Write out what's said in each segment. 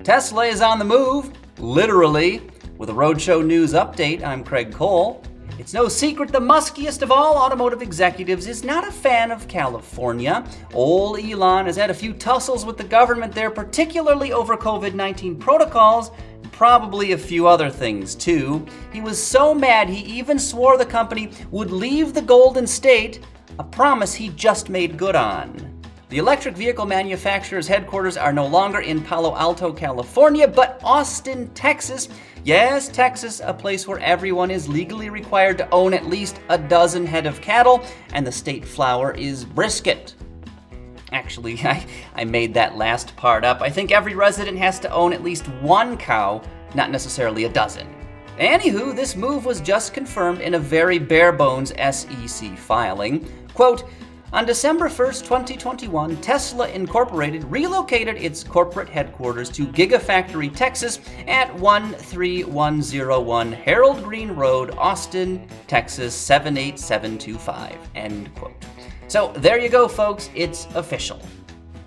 Tesla is on the move, literally. With a Roadshow news update, I'm Craig Cole. It's no secret the muskiest of all automotive executives is not a fan of California. Old Elon has had a few tussles with the government there, particularly over COVID-19 protocols, and probably a few other things too. He was so mad he even swore the company would leave the Golden State, a promise he just made good on. The electric vehicle manufacturer's headquarters are no longer in Palo Alto, California, but Austin, Texas. Yes, Texas, a place where everyone is legally required to own at least a dozen head of cattle, and the state flower is brisket. Actually, I made that last part up. I think every resident has to own at least one cow, not necessarily a dozen. Anywho, this move was just confirmed in a very bare-bones SEC filing. Quote, on December 1st, 2021, Tesla Incorporated relocated its corporate headquarters to Gigafactory, Texas at 13101 Harold Green Road, Austin, Texas 78725, end quote. So there you go, folks, it's official.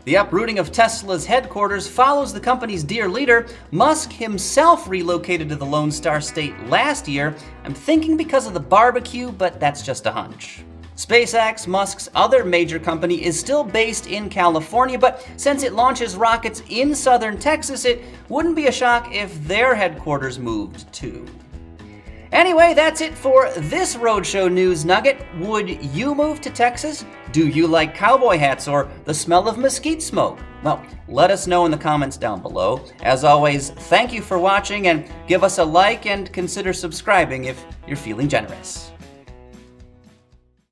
The uprooting of Tesla's headquarters follows the company's dear leader. Musk himself relocated to the Lone Star State last year. I'm thinking because of the barbecue, but that's just a hunch. SpaceX, Musk's other major company, is still based in California, but since it launches rockets in southern Texas, it wouldn't be a shock if their headquarters moved too. Anyway, that's it for this Roadshow news nugget. Would you move to Texas? Do you like cowboy hats or the smell of mesquite smoke? Well, let us know in the comments down below. As always, thank you for watching, and give us a like and consider subscribing if you're feeling generous.